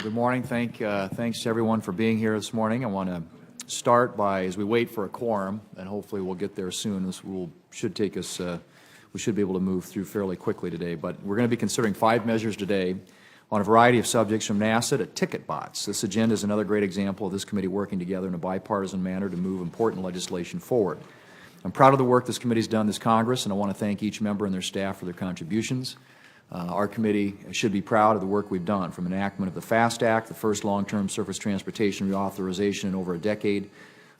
Good morning. Thanks to everyone for being here this morning. I want to start by, as we wait for a quorum, and hopefully we'll get there soon. This should take us. We should be able to move through fairly quickly today. But we're going to be considering 5 measures today on a variety of subjects, from NASA to ticket bots. This agenda is another great example of this committee working together in a bipartisan manner to move important legislation forward. I'm proud of the work this committee has done this Congress, and I want to thank each member and their staff for their contributions. Our committee should be proud of the work we've done, from enactment of the FAST Act, the first long-term surface transportation reauthorization in over a decade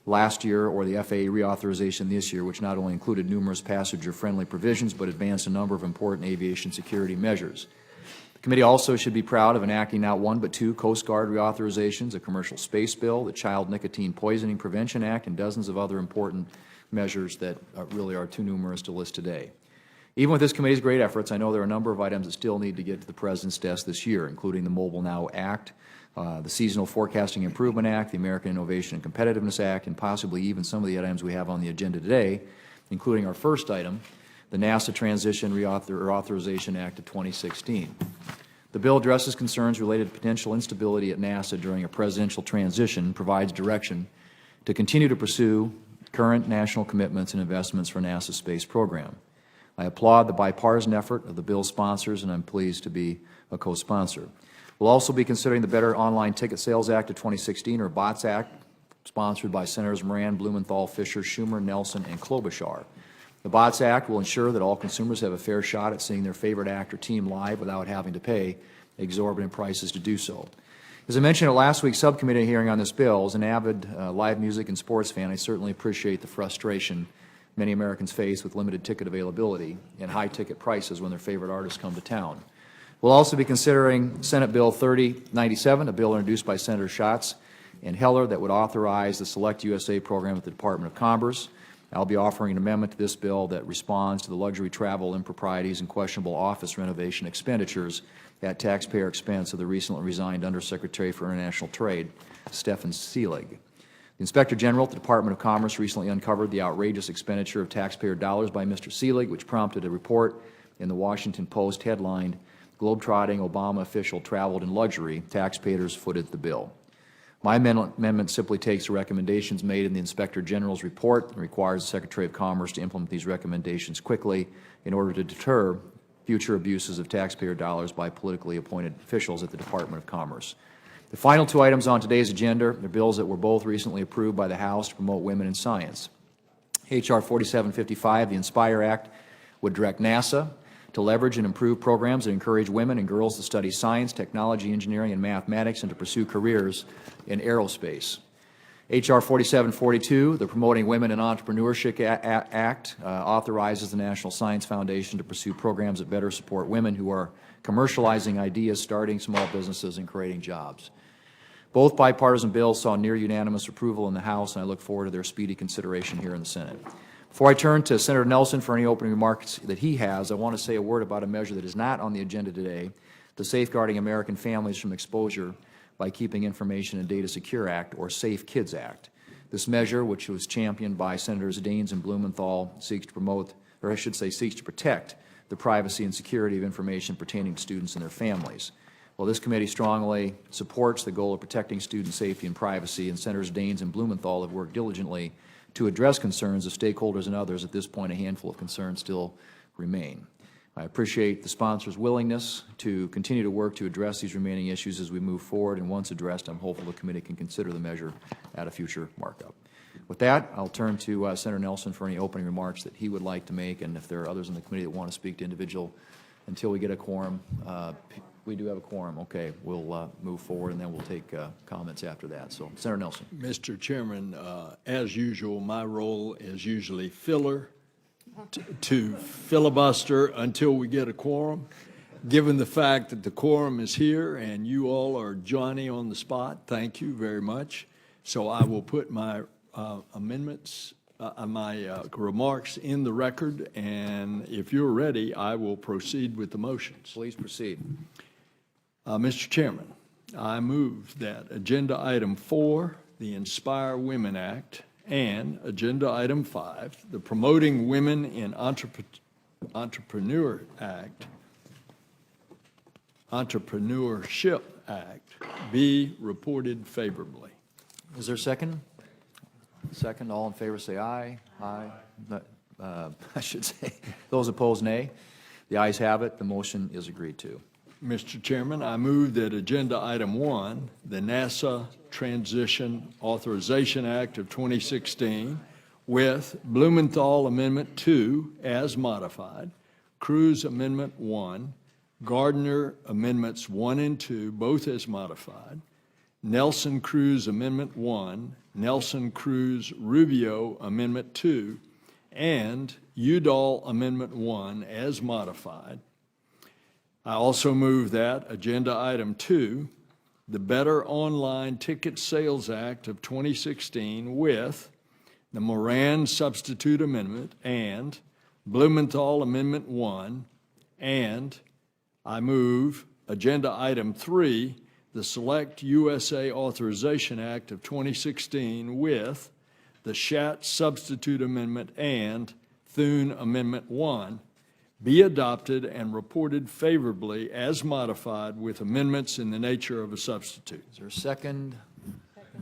last year, or the FAA reauthorization this year, which not only included numerous passenger-friendly provisions but advanced a number of important aviation security measures. The committee also should be proud of enacting not one but 2 Coast Guard reauthorizations, a commercial space bill, the Child Nicotine Poisoning Prevention Act, and dozens of other important measures that really are too numerous to list today. Even with this committee's great efforts, I know there are a number of items that still need to get to the President's desk this year, including the Mobile Now Act, the Seasonal Forecasting Improvement Act, the American Innovation and Competitiveness Act, and possibly even some of the items we have on the agenda today, including our first item, the NASA Transition Reauthorization Act of 2016. The bill addresses concerns related to potential instability at NASA during a presidential transition and provides direction to continue to pursue current national commitments and investments for NASA's space program. I applaud the bipartisan effort of the bill's sponsors, and I'm pleased to be a co-sponsor. We'll also be considering the Better Online Ticket Sales Act of 2016, or BOTS Act, sponsored by Senators Moran, Blumenthal, Fisher, Schumer, Nelson, and Klobuchar. The BOTS Act will ensure that all consumers have a fair shot at seeing their favorite act or team live without having to pay exorbitant prices to do so. As I mentioned at last week's subcommittee hearing on this bill, as an avid live music and sports fan, I certainly appreciate the frustration many Americans face with limited ticket availability and high ticket prices when their favorite artists come to town. We'll also be considering Senate Bill 3097, a bill introduced by Senators Schatz and Heller that would authorize the Select USA program at the Department of Commerce. I'll be offering an amendment to this bill that responds to the luxury travel improprieties and questionable office renovation expenditures at taxpayer expense of the recently resigned Undersecretary for International Trade, Stephen Seelig. The Inspector General at the Department of Commerce recently uncovered the outrageous expenditure of taxpayer dollars by Mr. Seelig, which prompted a report in the Washington Post headlined, "Globetrotting Obama Official Traveled in Luxury, Taxpayers Footed the Bill." My amendment simply takes the recommendations made in the Inspector General's report and requires the Secretary of Commerce to implement these recommendations quickly in order to deter future abuses of taxpayer dollars by politically appointed officials at the Department of Commerce. The final 2 items on today's agenda are bills that were both recently approved by the House to promote women in science. H.R. 4755, the INSPIRE Act, would direct NASA to leverage and improve programs that encourage women and girls to study science, technology, engineering, and mathematics, and to pursue careers in aerospace. H.R. 4742, the Promoting Women in Entrepreneurship Act, authorizes the National Science Foundation to pursue programs that better support women who are commercializing ideas, starting small businesses, and creating jobs. Both bipartisan bills saw near unanimous approval in the House, and I look forward to their speedy consideration here in the Senate. Before I turn to Senator Nelson for any opening remarks that he has, I want to say a word about a measure that is not on the agenda today, the Safeguarding American Families from Exposure by Keeping Information and Data Secure Act, or Safe Kids Act. This measure, which was championed by Senators Daines and Blumenthal, seeks to promote, or I should say seeks to protect, the privacy and security of information pertaining to students and their families. Well, this committee strongly supports the goal of protecting student safety and privacy, and Senators Daines and Blumenthal have worked diligently to address concerns of stakeholders and others. At this point, a handful of concerns still remain. I appreciate the sponsors' willingness to continue to work to address these remaining issues as we move forward, and once addressed, I'm hopeful the committee can consider the measure at a future markup. With that, I'll turn to Senator Nelson for any opening remarks that he would like to make, and if there are others in the committee that want to speak to individual until we get a quorum. We do have a quorum. Okay, we'll move forward, and then we'll take comments after that. So, Senator Nelson. Mr. Chairman, as usual, my role is usually filler to filibuster until we get a quorum. Given the fact that the quorum is here and you all are Johnny on the spot, thank you very much. So I will put my amendments, my remarks in the record, and if you're ready, I will proceed with the motions. Please proceed. Mr. Chairman, I move that Agenda Item 4, the Inspire Women Act, and Agenda Item 5, the Promoting Women in Entrepreneurship Act be reported favorably. Is there a second? Second, all in favor say aye. Aye. I should say, those opposed, nay. The ayes have it, the motion is agreed to. Mr. Chairman, I move that Agenda Item 1, the NASA Transition Authorization Act of 2016, with Blumenthal Amendment 2 as modified, Cruz Amendment 1, Gardner Amendments 1 and 2, both as modified, Nelson Cruz Amendment 1, Nelson Cruz Rubio Amendment 2, and Udall Amendment 1 as modified. I also move that Agenda Item 2, the Better Online Ticket Sales Act of 2016 with the Moran Substitute Amendment and Blumenthal Amendment 1, and I move Agenda Item 3, the Select USA Authorization Act of 2016 with the Schatz Substitute Amendment and Thune Amendment 1 be adopted and reported favorably as modified with amendments in the nature of a substitute. Is there a second?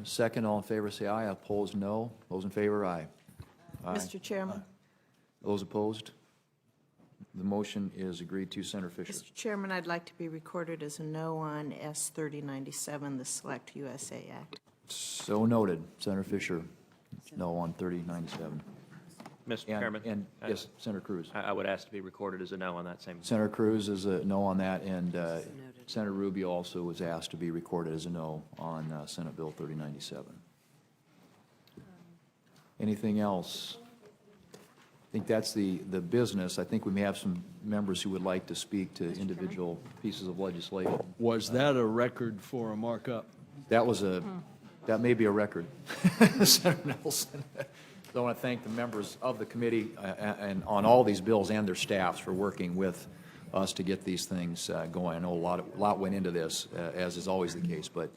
Second, all in favor say aye. Opposed, no. Those in favor, aye. Mr. Chairman. Those opposed? The motion is agreed to. Senator Fisher. Mr. Chairman, I'd like to be recorded as a no on S 3097, the Select USA Act. So noted. Senator Fisher, no on 3097. Mr. Chairman. And, yes, Senator Cruz. I would ask to be recorded as a no on that same. Senator Cruz is a no on that, and Senator Rubio also was asked to be recorded as a no on Senate Bill 3097. Anything else? I think that's the business. I think we may have some members who would like to speak to individual pieces of legislation. Was that a record for a markup? That was that may be a record. Senator Nelson. So I want to thank the members of the committee and on all these bills and their staffs for working with us to get these things going. I know a lot went into this, as is always the case, but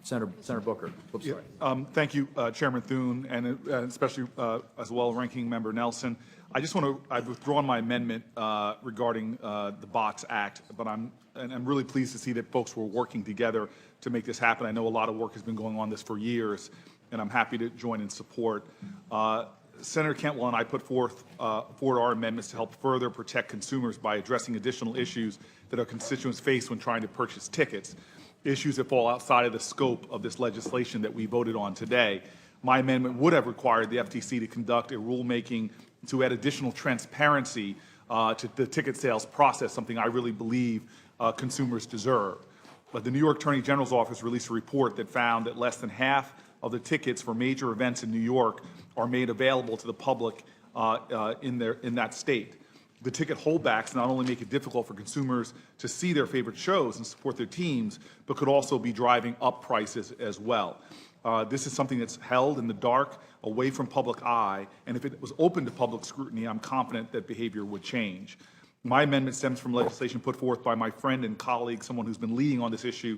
Senator Booker. Oops, sorry. Thank you, Chairman Thune, and especially as well Ranking Member Nelson. I've withdrawn my amendment regarding the BOTS Act, but I'm really pleased to see that folks were working together to make this happen. I know a lot of work has been going on this for years, and I'm happy to join in support. Senator Cantwell and I put forward our amendments to help further protect consumers by addressing additional issues that our constituents face when trying to purchase tickets, issues that fall outside of the scope of this legislation that we voted on today. My amendment would have required the FTC to conduct a rulemaking to add additional transparency to the ticket sales process, something I really believe consumers deserve. But the New York Attorney General's office released a report that found that less than half of the tickets for major events in New York are made available to the public in that state. The ticket holdbacks not only make it difficult for consumers to see their favorite shows and support their teams, but could also be driving up prices as well. This is something that's held in the dark, away from public eye, and if it was open to public scrutiny, I'm confident that behavior would change. My amendment stems from legislation put forth by my friend and colleague, someone who's been leading on this issue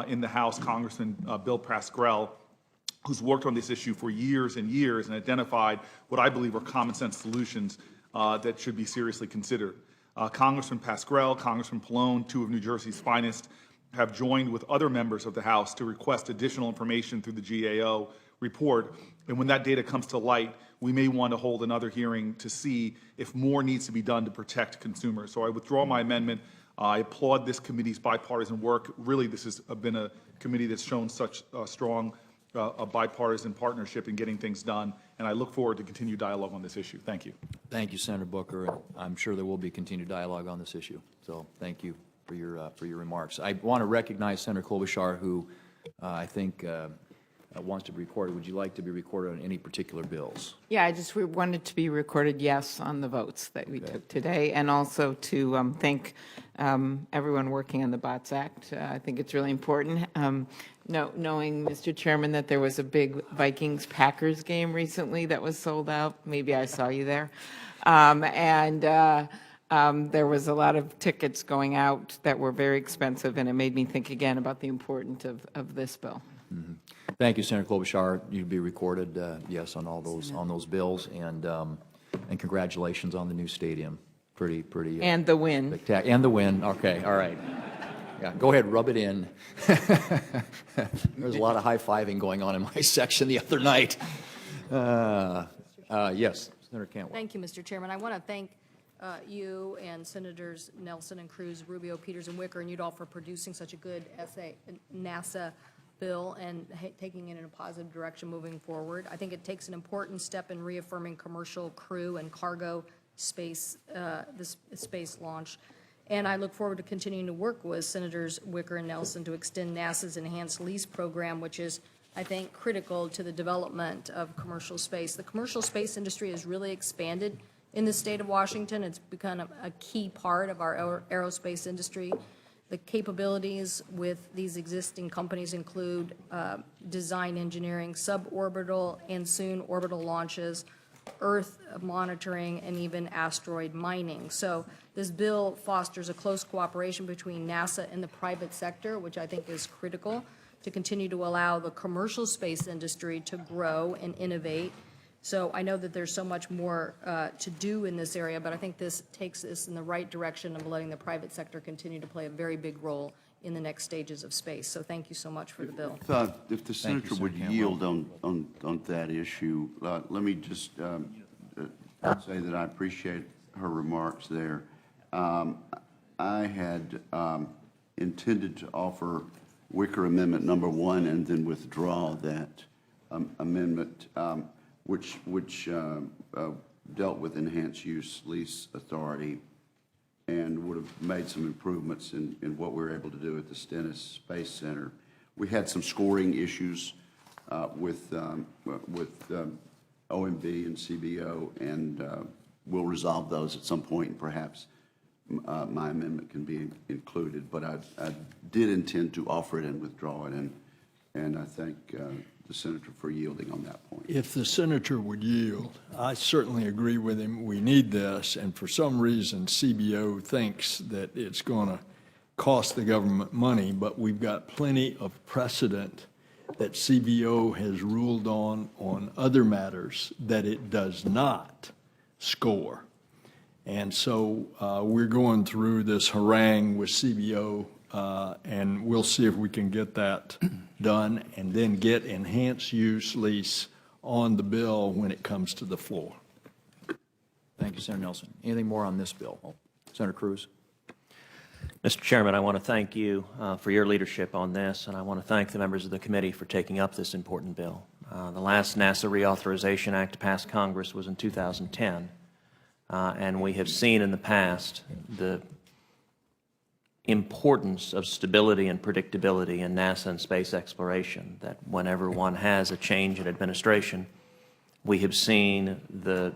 in the House, Congressman Bill Pascrell, who's worked on this issue for years and years and identified what I believe are common sense solutions that should be seriously considered. Congressman Pascrell, Congressman Pallone, two of New Jersey's finest, have joined with other members of the House to request additional information through the GAO report. And when that data comes to light, we may want to hold another hearing to see if more needs to be done to protect consumers. So I withdraw my amendment. I applaud this committee's bipartisan work. Really, this has been a committee that's shown such strong a bipartisan partnership in getting things done, and I look forward to continued dialogue on this issue. Thank you. Thank you, Senator Booker. And I'm sure there will be continued dialogue on this issue. So thank you for your remarks. I want to recognize Senator Klobuchar, who I think wants to be recorded. Would you like to be recorded on any particular bills? Yeah, I just wanted to be recorded yes on the votes that we took today, and also to thank everyone working on the BOTS Act. I think it's really important. Knowing, Mr. Chairman, that there was a big Vikings-Packers game recently that was sold out. Maybe I saw you there. There was a lot of tickets going out that were very expensive, and it made me think again about the importance of this bill. Mm-hmm. Thank you, Senator Klobuchar. You'd be recorded, yes, on all those bills, and congratulations on the new stadium. Pretty. And the win. And the win. Okay, all right. Yeah, go ahead, rub it in. There's a lot of high-fiving going on in my section the other night. Yes, Senator Cantwell. Thank you, Mr. Chairman. I want to thank you and Senators Nelson and Cruz, Rubio, Peters, and Wicker, and Udall for producing such a good NASA bill and taking it in a positive direction moving forward. I think it takes an important step in reaffirming commercial crew and cargo space, this space launch. And I look forward to continuing to work with Senators Wicker and Nelson to extend NASA's enhanced lease program, which is, I think, critical to the development of commercial space. The commercial space industry has really expanded in the state of Washington. It's become a key part of our aerospace industry. The capabilities with these existing companies include design engineering, suborbital and soon orbital launches, Earth monitoring, and even asteroid mining. So this bill fosters a close cooperation between NASA and the private sector, which I think is critical to continue to allow the commercial space industry to grow and innovate. So I know that there's so much more to do in this area, but I think this takes us in the right direction of letting the private sector continue to play a very big role in the next stages of space. So thank you so much for the bill. If the senator would yield on that issue, let me just say that I appreciate her remarks there. I had intended to offer Wicker Amendment number 1 and then withdraw that amendment, which dealt with enhanced use lease authority and would have made some improvements in what we were able to do at the Stennis Space Center. We had some scoring issues with OMB and CBO, and we'll resolve those at some point, and perhaps my amendment can be included. But I did intend to offer it and withdraw it, and I thank the senator for yielding on that point. If the senator would yield, I certainly agree with him. We need this, and for some reason, CBO thinks that it's going to cost the government money, but we've got plenty of precedent that CBO has ruled on other matters that it does not score. And so we're going through this harangue with CBO, and we'll see if we can get that done and then get enhanced use lease on the bill when it comes to the floor. Thank you, Senator Nelson. Anything more on this bill? Senator Cruz? Mr. Chairman, I want to thank you for your leadership on this, and I want to thank the members of the committee for taking up this important bill. The last NASA Reauthorization Act to pass Congress was in 2010, and we have seen in the past the importance of stability and predictability in NASA and space exploration, that whenever one has a change in administration, we have seen the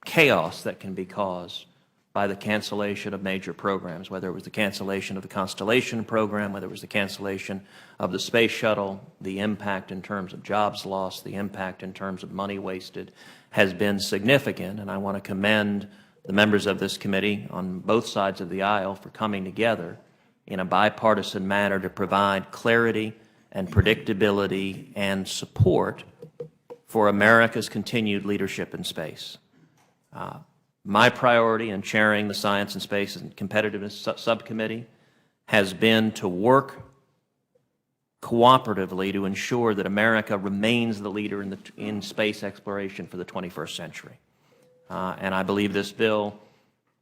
chaos that can be caused by the cancellation of major programs, whether it was the cancellation of the Constellation program, whether it was the cancellation of the Space Shuttle. The impact in terms of jobs lost, the impact in terms of money wasted has been significant, and I want to commend the members of this committee on both sides of the aisle for coming together in a bipartisan manner to provide clarity and predictability and support for America's continued leadership in space. My priority in chairing the Science and Space and Competitiveness Subcommittee has been to work cooperatively to ensure that America remains the leader in space exploration for the 21st century. And I believe this bill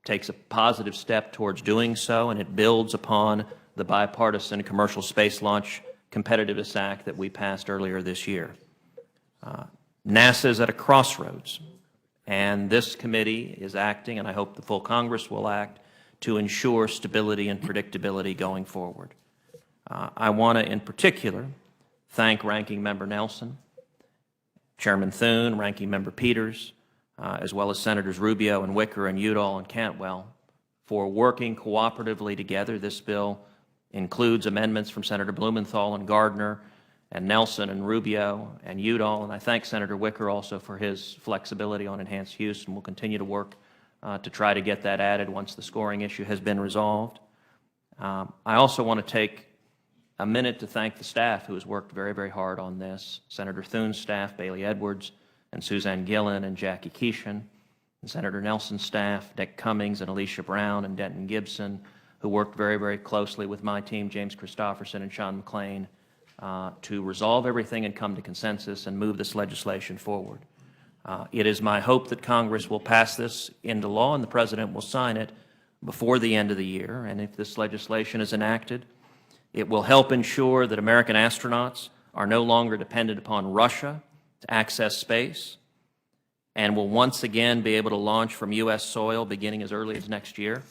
takes a positive step towards doing so, and it builds upon the bipartisan Commercial Space Launch Competitiveness Act that we passed earlier this year. NASA is at a crossroads, and this committee is acting, and I hope the full Congress will act, to ensure stability and predictability going forward. I want to, in particular, thank Ranking Member Nelson, Chairman Thune, Ranking Member Peters, as well as Senators Rubio and Wicker and Udall and Cantwell for working cooperatively together. This bill includes amendments from Senator Blumenthal and Gardner and Nelson and Rubio and Udall, and I thank Senator Wicker also for his flexibility on enhanced use, and we'll continue to work to try to get that added once the scoring issue has been resolved. I also want to take a minute to thank the staff who has worked very, very hard on this. Senator Thune's staff, Bailey Edwards, and Suzanne Gillen and Jackie Keeshan, and Senator Nelson's staff, Dick Cummings and Alicia Brown and Denton Gibson, who worked very, very closely with my team, James Christopherson and Sean McLean, to resolve everything and come to consensus and move this legislation forward. It is my hope that Congress will pass this into law and the President will sign it before the end of the year. And if this legislation is enacted, it will help ensure that American astronauts are no longer dependent upon Russia to access space and will once again be able to launch from U.S. soil beginning as early as next year.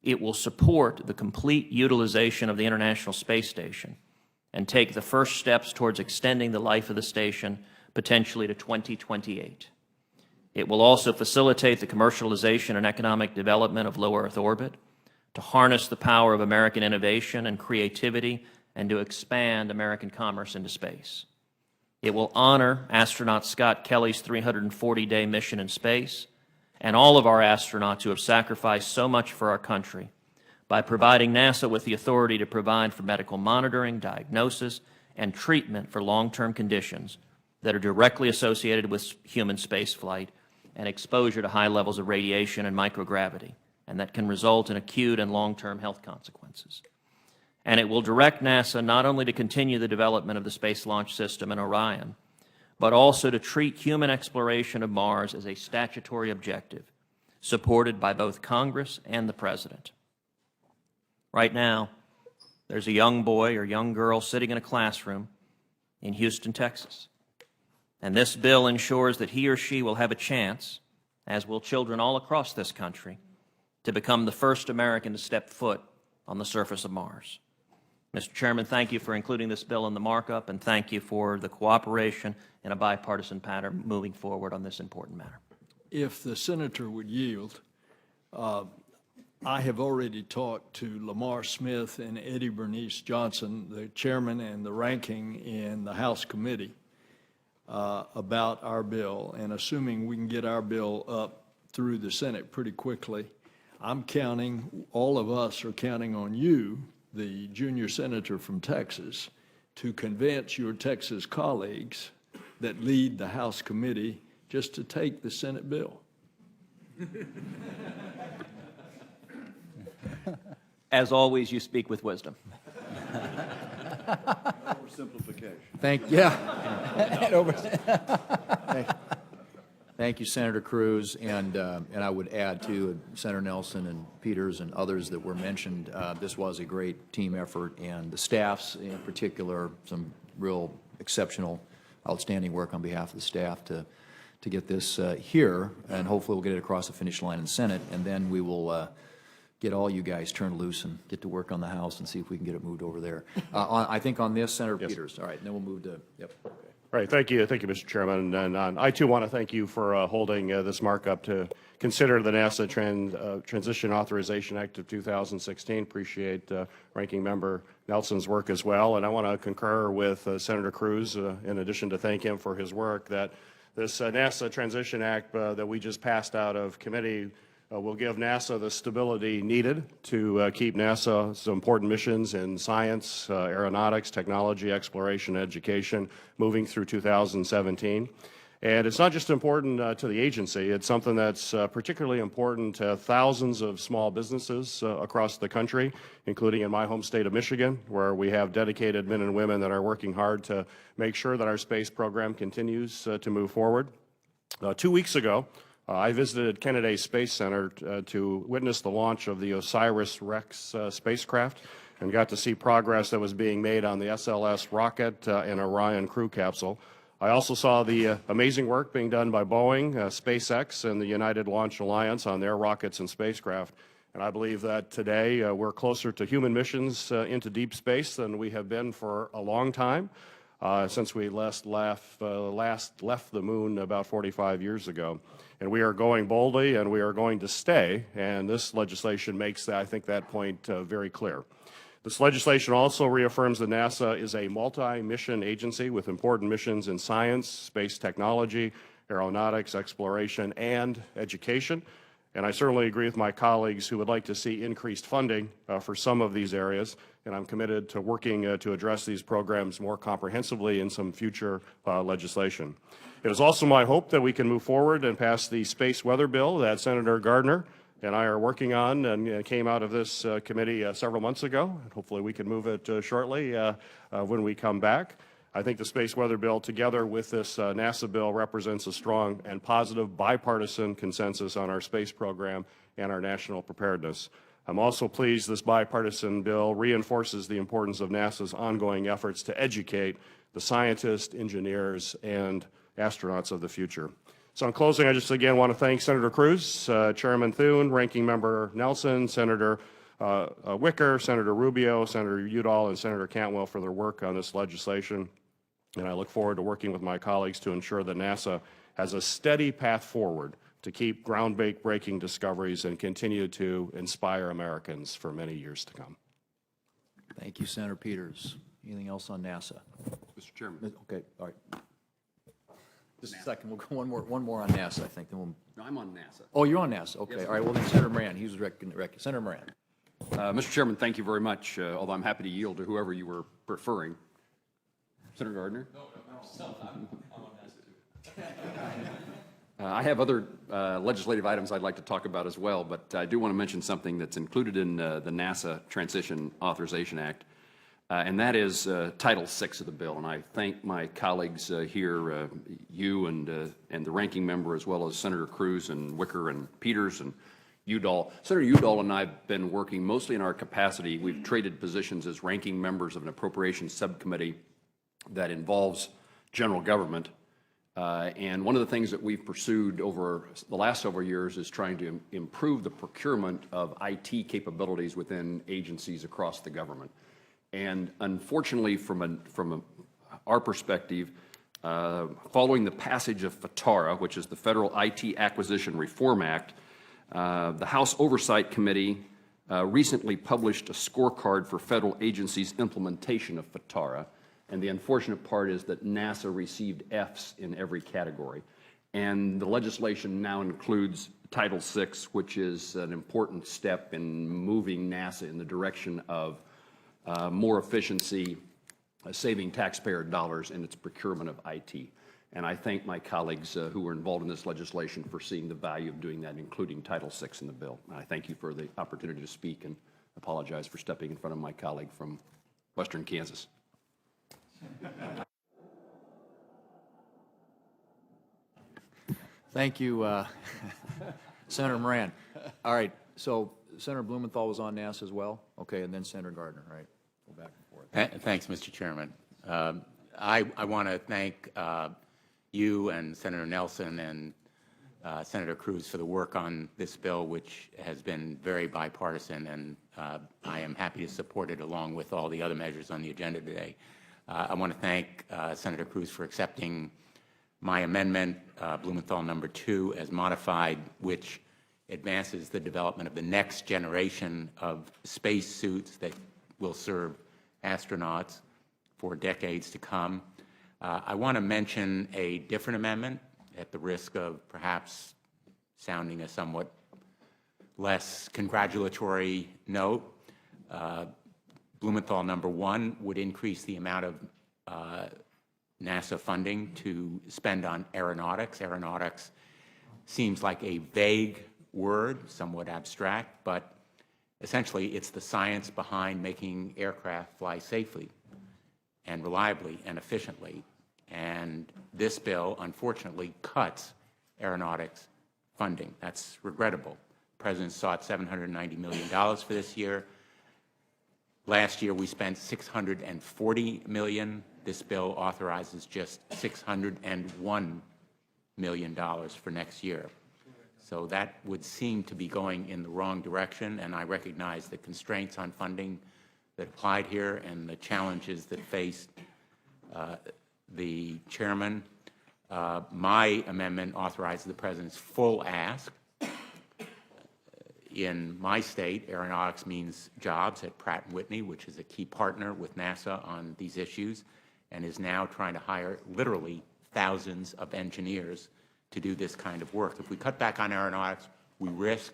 It will support the complete utilization of the International Space Station and take the first steps towards extending the life of the station potentially to 2028. It will also facilitate the commercialization and economic development of low Earth orbit, to harness the power of American innovation and creativity, and to expand American commerce into space. It will honor astronaut Scott Kelly's 340-day mission in space and all of our astronauts who have sacrificed so much for our country by providing NASA with the authority to provide for medical monitoring, diagnosis, and treatment for long-term conditions that are directly associated with human spaceflight and exposure to high levels of radiation and microgravity, and that can result in acute and long-term health consequences. And it will direct NASA not only to continue the development of the Space Launch System and Orion, but also to treat human exploration of Mars as a statutory objective, supported by both Congress and the President. Right now, there's a young boy or young girl sitting in a classroom in Houston, Texas. And this bill ensures that he or she will have a chance, as will children all across this country, to become the first American to step foot on the surface of Mars. Mr. Chairman, thank you for including this bill in the markup, and thank you for the cooperation in a bipartisan pattern moving forward on this important matter. If the senator would yield, I have already talked to Lamar Smith and Eddie Bernice Johnson, the chairman and the ranking in the House committee, about our bill, and assuming we can get our bill up through the Senate pretty quickly, I'm counting, all of us are counting on you, the junior senator from Texas, to convince your Texas colleagues that lead the House committee just to take the Senate bill. As always, you speak with wisdom. Oversimplification. Thank you, Senator Cruz, and I would add to Senator Nelson and Peters and others that were mentioned. This was a great team effort, and the staffs in particular, some real exceptional, outstanding work on behalf of the staff to get this here, and hopefully we'll get it across the finish line in the Senate, and then we will get all you guys turned loose and get to work on the House and see if we can get it moved over there. I think on this, Senator Peters. All right, and then we'll move to, yep. Right, thank you, Mr. Chairman. And I too want to thank you for holding this markup to consider the NASA Transition Authorization Act of 2016. Appreciate Ranking Member Nelson's work as well. And I want to concur with Senator Cruz, in addition to thank him for his work, that this NASA Transition Act that we just passed out of committee will give NASA the stability needed to keep NASA's important missions in science, aeronautics, technology, exploration, education moving through 2017. And it's not just important to the agency, it's something that's particularly important to thousands of small businesses across the country, including in my home state of Michigan, where we have dedicated men and women that are working hard to make sure that our space program continues to move forward. 2 weeks ago, I visited Kennedy Space Center to witness the launch of the OSIRIS-REx spacecraft and got to see progress that was being made on the SLS rocket and Orion crew capsule. I also saw the amazing work being done by Boeing, SpaceX, and the United Launch Alliance on their rockets and spacecraft. And I believe that today we're closer to human missions into deep space than we have been for a long time, since we last left the moon about 45 years ago. And we are going boldly, and we are going to stay, and this legislation makes, I think, that point very clear. This legislation also reaffirms that NASA is a multi-mission agency with important missions in science, space technology, aeronautics, exploration, and education. And I certainly agree with my colleagues who would like to see increased funding for some of these areas, and I'm committed to working to address these programs more comprehensively in some future legislation. It is also my hope that we can move forward and pass the space weather bill that Senator Gardner and I are working on and came out of this committee several months ago, and hopefully we can move it shortly when we come back. I think the Space Weather Bill, together with this NASA bill, represents a strong and positive bipartisan consensus on our space program and our national preparedness. I'm also pleased this bipartisan bill reinforces the importance of NASA's ongoing efforts to educate the scientists, engineers, and astronauts of the future. So in closing, I just again want to thank Senator Cruz, Chairman Thune, Ranking Member Nelson, Senator Wicker, Senator Rubio, Senator Udall, and Senator Cantwell for their work on this legislation. And I look forward to working with my colleagues to ensure that NASA has a steady path forward to keep groundbreaking discoveries and continue to inspire Americans for many years to come. Thank you, Senator Peters. Anything else on NASA? Mr. Chairman. Okay, all right. Just a second, we'll go one more on NASA, I think. Then we'll... No, I'm on NASA. Oh, you're on NASA. Okay, Yes, all right. Well, then Senator Moran, he was Senator Moran. Mr. Chairman, thank you very much, although I'm happy to yield to whoever you were preferring. Senator Gardner? No, I'm on NASA too. I have other legislative items I'd like to talk about as well, but I do want to mention something that's included in the NASA Transition Authorization Act, and that is Title VI of the bill. And I thank my colleagues here, you and the ranking member, as well as Senator Cruz and Wicker and Peters and Udall. Senator Udall and I have been working mostly in our capacity. We've traded positions as ranking members of an appropriations subcommittee that involves general government. And one of the things that we've pursued over the last several years is trying to improve the procurement of IT capabilities within agencies across the government. And unfortunately, from our perspective, following the passage of FATARA, which is the Federal IT Acquisition Reform Act, the House Oversight Committee recently published a scorecard for federal agencies' implementation of FATARA. And the unfortunate part is that NASA received Fs in every category. And the legislation now includes Title VI, which is an important step in moving NASA in the direction of more efficiency, saving taxpayer dollars in its procurement of IT. And I thank my colleagues who were involved in this legislation for seeing the value of doing that, including Title VI in the bill. And I thank you for the opportunity to speak and apologize for stepping in front of my colleague from Western Kansas. Thank you, Senator Moran. All right, so Senator Blumenthal was on NASA as well? Okay, and then Senator Gardner, right? Go back and forth. Thanks, Mr. Chairman. I want to thank you and Senator Nelson and Senator Cruz for the work on this bill, which has been very bipartisan, and I am happy to support it along with all the other measures on the agenda today. I want to thank Senator Cruz for accepting my amendment, Blumenthal number 2, as modified, which advances the development of the next generation of space suits that will serve astronauts for decades to come. I want to mention a different amendment at the risk of perhaps sounding a somewhat less congratulatory note. Blumenthal number 1 would increase the amount of NASA funding to spend on aeronautics. Aeronautics seems like a vague word, somewhat abstract, but essentially it's the science behind making aircraft fly safely and reliably and efficiently. And this bill, unfortunately, cuts aeronautics funding. That's regrettable. The President sought $790 million for this year. Last year, we spent $640 million. This bill authorizes just $601 million for next year. So that would seem to be going in the wrong direction, and I recognize the constraints on funding that applied here and the challenges that faced the chairman. My amendment authorizes the President's full ask. In my state, aeronautics means jobs at Pratt & Whitney, which is a key partner with NASA on these issues, and is now trying to hire literally thousands of engineers to do this kind of work. If we cut back on aeronautics, we risk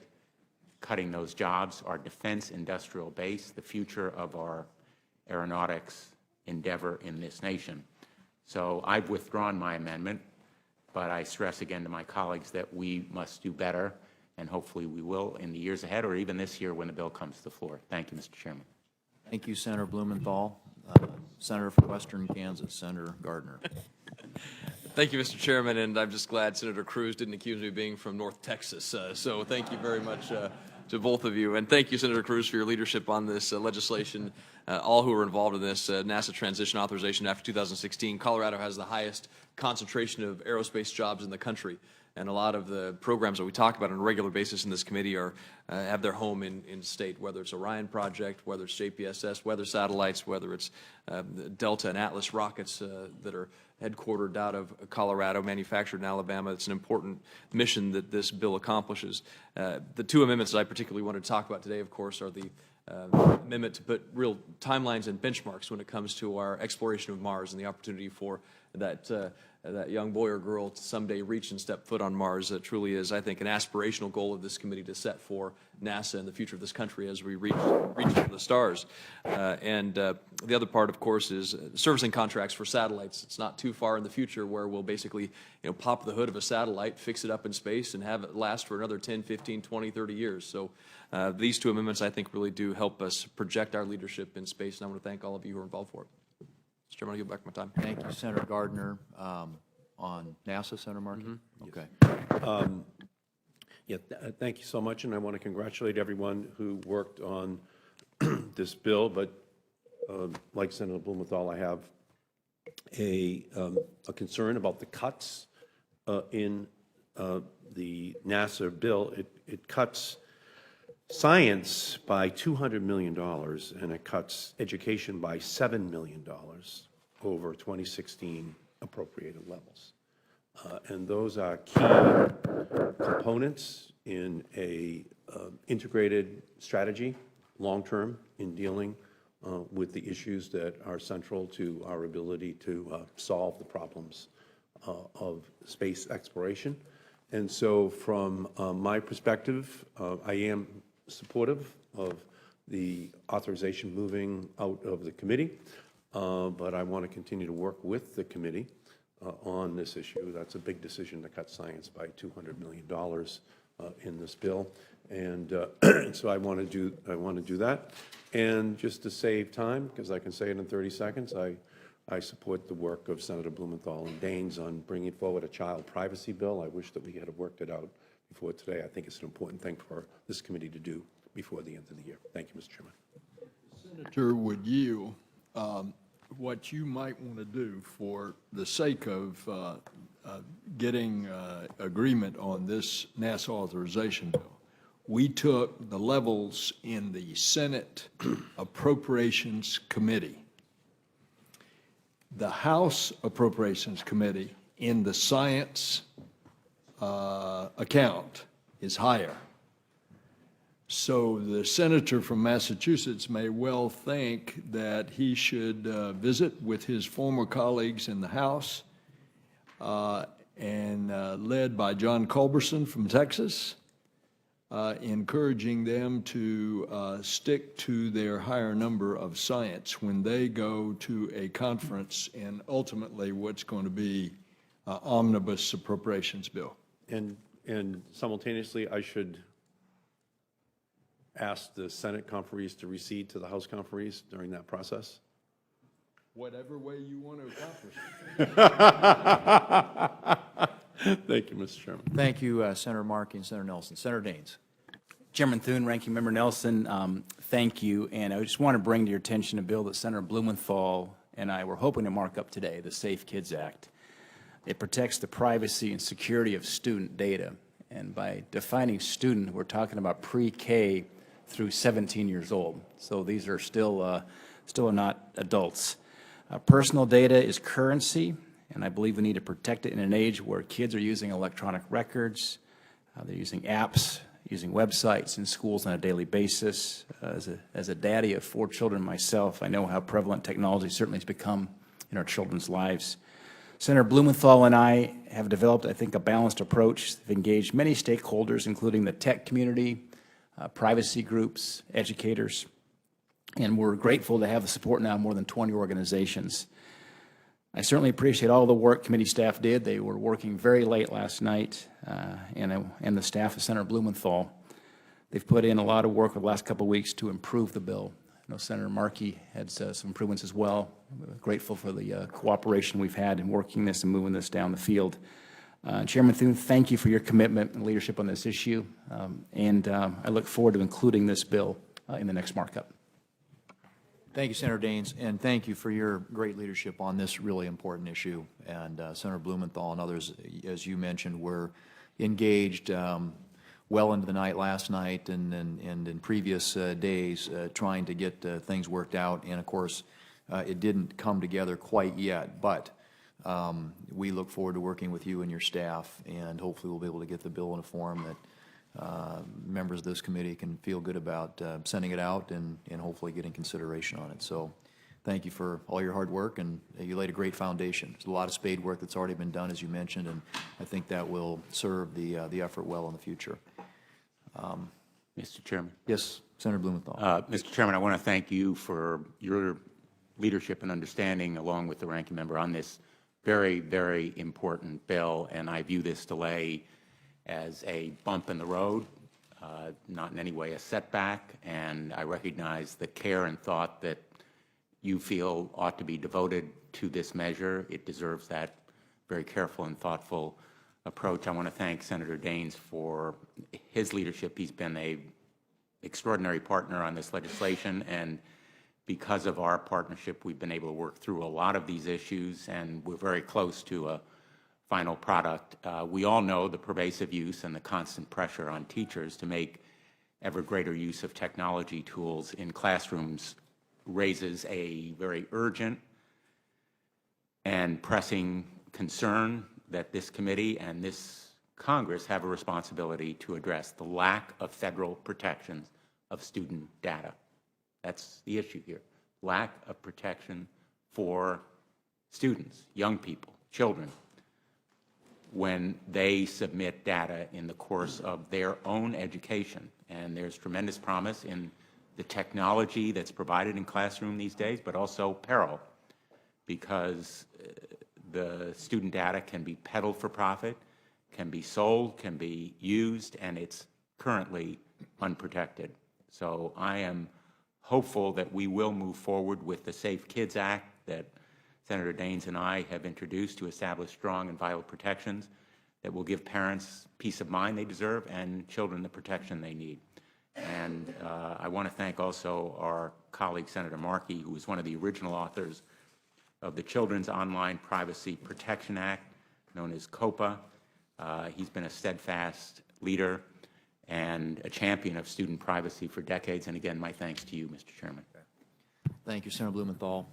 cutting those jobs, our defense industrial base, the future of our aeronautics endeavor in this nation. So I've withdrawn my amendment, but I stress again to my colleagues that we must do better and hopefully we will in the years ahead, or even this year when the bill comes to the floor. Thank you, Mr. Chairman. Thank you, Senator Blumenthal. Senator from Western Kansas, Senator Gardner. Thank you, Mr. Chairman, and I'm just glad Senator Cruz didn't accuse me of being from North Texas. So thank you very much to both of you. And thank you, Senator Cruz, for your leadership on this legislation. All who are involved in this NASA transition authorization after 2016. Colorado has the highest concentration of aerospace jobs in the country. And a lot of the programs that we talk about on a regular basis in this committee are have their home in state, whether it's Orion project, whether it's JPSS, weather satellites, whether it's Delta and Atlas rockets that are headquartered out of Colorado, manufactured in Alabama. It's an important mission that this bill accomplishes. The two amendments that I particularly want to talk about today, of course, are the amendment to put real timelines and benchmarks when it comes to our exploration of Mars and the opportunity for that young boy or girl to someday reach and step foot on Mars. That truly is, I think, an aspirational goal of this committee to set for NASA and the future of this country as we reach for the stars. The other part, of course, is servicing contracts for satellites. It's not too far in the future where we'll basically pop the hood of a satellite, fix it up in space, and have it last for another 10, 15, 20, 30 years. So these two amendments, I think, really do help us project our leadership in space, and I want to thank all of you who are involved for it. Mr. Chairman, I'll give back my time. Thank you, Senator Gardner. On NASA, Senator Markey? Okay. Thank you so much, and I want to congratulate everyone who worked on this bill, but like Senator Blumenthal, I have a concern about the cuts in the NASA bill. It cuts science by $200 million, and it cuts education by $7 million over 2016 appropriated levels. And those are key components in a integrated strategy, long-term, in dealing with the issues that are central to our ability to solve the problems of space exploration. And so from my perspective, I am supportive of the authorization moving out of the committee, but I want to continue to work with the committee on this issue. That's a big decision to cut science by $200 million in this bill, and so I want to do that. And just to save time, because I can say it in 30 seconds, I support the work of Senator Blumenthal and Daines on bringing forward a child privacy bill. I wish that we had worked it out before today. I think it's an important thing for this committee to do before the end of the year. Thank you, Mr. Chairman. Senator would yield what you might want to do for the sake of getting agreement on this NASA authorization bill. We took the levels in the Senate Appropriations Committee. The House Appropriations Committee in the science account is higher. So the senator from Massachusetts may well think that he should visit with his former colleagues in the House and led by John Culberson from Texas, encouraging them to stick to their higher number of science when they go to a conference and ultimately what's going to be omnibus appropriations bill. And simultaneously, I should ask the Senate conferees to recede to the House conferees during that process? Whatever way you want to accomplish it. Thank you, Mr. Chairman. Thank you, Senator Markey and Senator Nelson. Senator Daines. Chairman Thune, Ranking Member Nelson, thank you. And I just want to bring to your attention a bill that Senator Blumenthal and I were hoping to mark up today, the Safe Kids Act. It protects the privacy and security of student data. And by defining student, we're talking about pre-K through 17 years old. So these are still not adults. Personal data is currency, and I believe we need to protect it in an age where kids are using electronic records, they're using apps, using websites in schools on a daily basis. As a daddy of 4 children myself, I know how prevalent technology certainly has become in our children's lives. Senator Blumenthal and I have developed, I think, a balanced approach. We've engaged many stakeholders, including the tech community, privacy groups, educators, and we're grateful to have the support now of more than 20 organizations. I certainly appreciate all the work committee staff did. They were working very late last night, and the staff of Senator Blumenthal. They've put in a lot of work over the last couple of weeks to improve the bill. I know Senator Markey had some improvements as well. We're grateful for the cooperation we've had in working this and moving this down the field. Chairman Thune, thank you for your commitment and leadership on this issue, and I look forward to including this bill in the next markup. Thank you, Senator Daines, and thank you for your great leadership on this really important issue. And Senator Blumenthal and others, as you mentioned, were engaged well into the night last night and in previous days trying to get things worked out. And of course, it didn't come together quite yet, but we look forward to working with you and your staff, and hopefully we'll be able to get the bill in a form that members of this committee can feel good about sending it out and hopefully getting consideration on it. So thank you for all your hard work, and you laid a great foundation. There's a lot of spade work that's already been done, as you mentioned, and I think that will serve the effort well in the future. Mr. Chairman. Yes, Senator Blumenthal. Mr. Chairman, I want to thank you for your leadership and understanding, along with the ranking member, on this very, very important bill, and I view this delay as a bump in the road, not in any way a setback, and I recognize the care and thought that you feel ought to be devoted to this measure. It deserves that very careful and thoughtful approach. I want to thank Senator Daines for his leadership. He's been an extraordinary partner on this legislation, and because of our partnership, we've been able to work through a lot of these issues, and we're very close to a final product. We all know the pervasive use and the constant pressure on teachers to make ever greater use of technology tools in classrooms raises a very urgent and pressing concern that this committee and this Congress have a responsibility to address: the lack of federal protections of student data. That's the issue here. Lack of protection for students, young people, children, when they submit data in the course of their own education. And there's tremendous promise in the technology that's provided in classroom these days, but also peril, because the student data can be peddled for profit, can be sold, can be used, and it's currently unprotected. So I am hopeful that we will move forward with the Safe Kids Act that Senator Daines and I have introduced to establish strong and vital protections that will give parents peace of mind they deserve and children the protection they need. And I want to thank also our colleague, Senator Markey, who was one of the original authors of the Children's Online Privacy Protection Act, known as COPA. He's been a steadfast leader and a champion of student privacy for decades. And again, my thanks to you, Mr. Chairman. Thank you, Senator Blumenthal.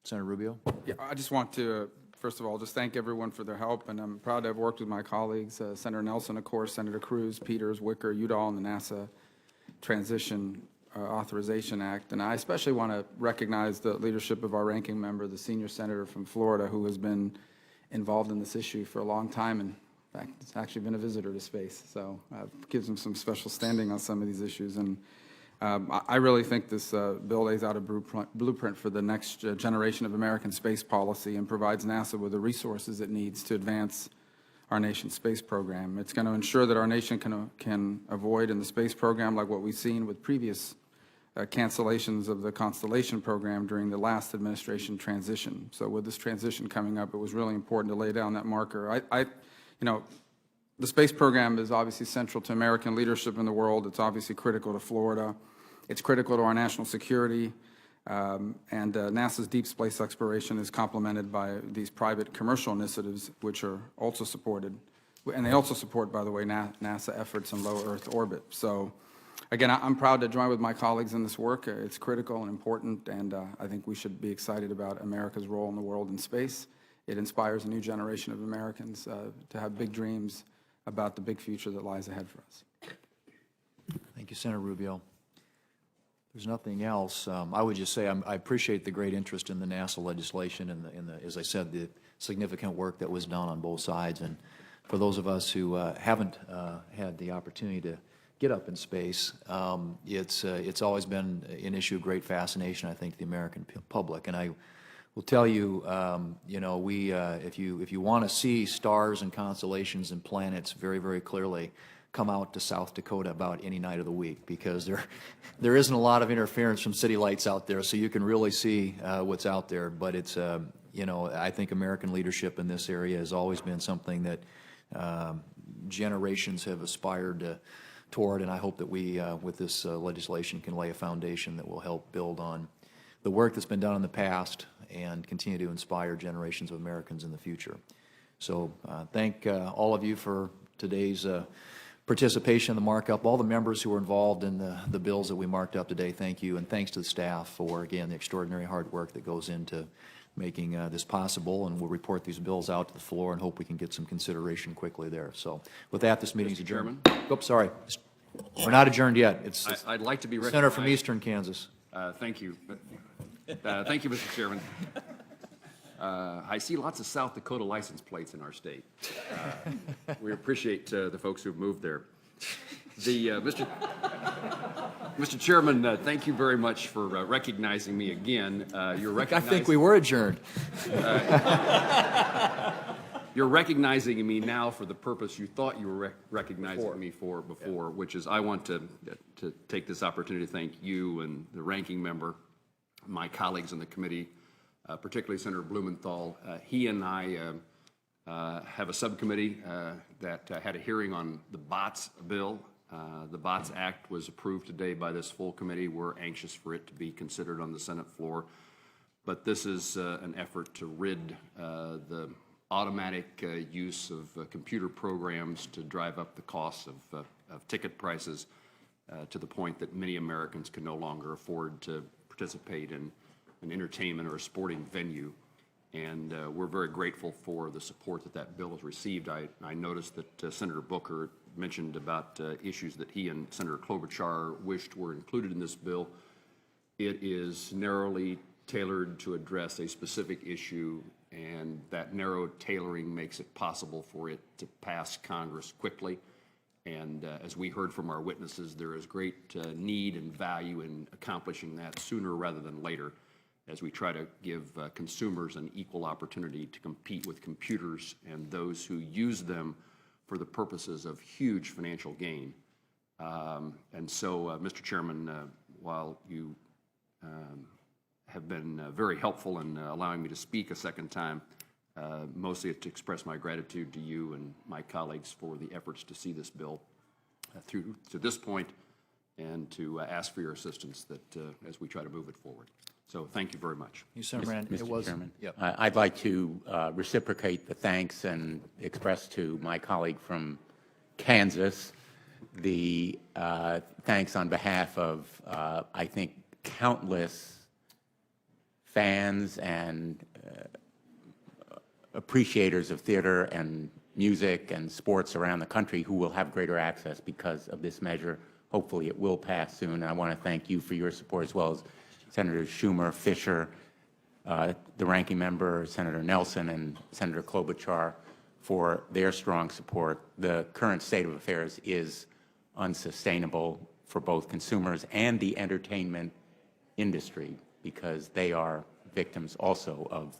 Senator Rubio? Yeah, I just want to, first of all, just thank everyone for their help, and I'm proud to have worked with my colleagues, Senator Nelson, of course, Senator Cruz, Peters, Wicker, Udall, and the NASA Transition Authorization Act. And I especially want to recognize the leadership of our ranking member, the senior senator from Florida, who has been involved in this issue for a long time, and in fact, it's actually been a visitor to space, so it gives him some special standing on some of these issues. And I really think this bill lays out a blueprint for the next generation of American space policy and provides NASA with the resources it needs to advance our nation's space program. It's going to ensure that our nation can avoid in the space program, like what we've seen with previous cancellations of the Constellation program during the last administration transition. So with this transition coming up, it was really important to lay down that marker. You know, the space program is obviously central to American leadership in the world. It's obviously critical to Florida. It's critical to our national security. And NASA's deep space exploration is complemented by these private commercial initiatives, which are also supported. And they also support, by the way, NASA efforts in low Earth orbit. So, again, I'm proud to join with my colleagues in this work. It's critical and important, and I think we should be excited about America's role in the world in space. It inspires a new generation of Americans to have big dreams about the big future that lies ahead for us. Thank you, Senator Rubio. There's nothing else. I would just say I appreciate the great interest in the NASA legislation and as I said, the significant work that was done on both sides. And for those of us who haven't had the opportunity to get up in space, it's always been an issue of great fascination, I think, to the American public. And I will tell you, you know, if you want to see stars and constellations and planets very, very clearly, come out to South Dakota about any night of the week, because there isn't a lot of interference from city lights out there, so you can really see what's out there. But it's, you know, I think American leadership in this area has always been something that generations have aspired toward, and I hope that we, with this legislation, can lay a foundation that will help build on the work that's been done in the past and continue to inspire generations of Americans in the future. So thank all of you for today's participation in the markup. All the members who were involved in the bills that we marked up today, thank you. And thanks to the staff for, again, the extraordinary hard work that goes into making this possible. And we'll report these bills out to the floor and hope we can get some consideration quickly there. So with that, this meeting is adjourned. Oops, sorry. We're not adjourned yet. It's I'd like to be recognized. Senator from Eastern Kansas. Thank you. Thank you, Mr. Chairman. I see lots of South Dakota license plates in our state. We appreciate the folks who have moved there. Mr. Chairman, thank you very much for recognizing me again. I think we were adjourned. You're recognizing me now for the purpose you thought you were recognizing me for before, which is I want to take this opportunity to thank you and the ranking member, my colleagues in the committee, particularly Senator Blumenthal. He and I have a subcommittee that had a hearing on the BOTS bill. The BOTS Act was approved today by this full committee. We're anxious for it to be considered on the Senate floor. But this is an effort to rid the automatic use of computer programs to drive up the costs of ticket prices to the point that many Americans can no longer afford to participate in an entertainment or a sporting venue. And we're very grateful for the support that bill has received. I noticed that Senator Booker mentioned about issues that he and Senator Klobuchar wished were included in this bill. It is narrowly tailored to address a specific issue, and that narrow tailoring makes it possible for it to pass Congress quickly. And as we heard from our witnesses, there is great need and value in accomplishing that sooner rather than later, as we try to give consumers an equal opportunity to compete with computers and those who use them for the purposes of huge financial gain. And so, Mr. Chairman, while you have been very helpful in allowing me to speak a second time, mostly to express my gratitude to you and my colleagues for the efforts to see this bill through to this point, and to ask for your assistance as we try to move it forward. So thank you very much. Senator Rand, Mr. Chairman, yep. I'd like to reciprocate the thanks and express to my colleague from Kansas the thanks on behalf of, I think, countless fans and appreciators of theater and music and sports around the country who will have greater access because of this measure. Hopefully it will pass soon. And I want to thank you for your support, as well as Senators Schumer, Fisher, the ranking member, Senator Nelson, and Senator Klobuchar for their strong support. The current state of affairs is unsustainable for both consumers and the entertainment industry, because they are victims also of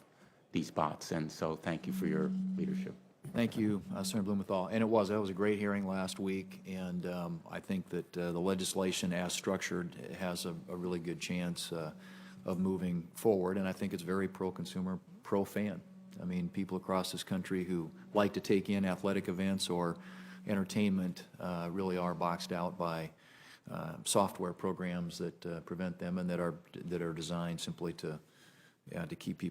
these bots. And so thank you for your leadership. Thank you, Senator Blumenthal. And that was a great hearing last week, and I think that the legislation as structured has a really good chance of moving forward, and I think it's very pro-consumer, pro-fan. I mean, people across this country who like to take in athletic events or entertainment really are boxed out by software programs that prevent them, and that are designed simply to keep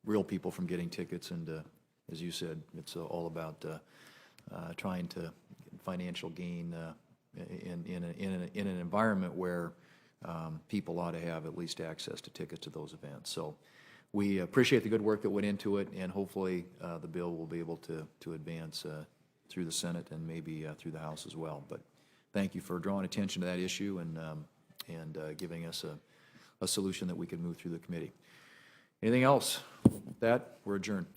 real people from getting tickets. And as you said, it's all about trying to financial gain in an environment where people ought to have at least access to tickets to those events. So we appreciate the good work that went into it, and hopefully the bill will be able to advance through the Senate and maybe through the House as well. But thank you for drawing attention to that issue and giving us a solution that we can move through the committee. Anything else? With that, we're adjourned.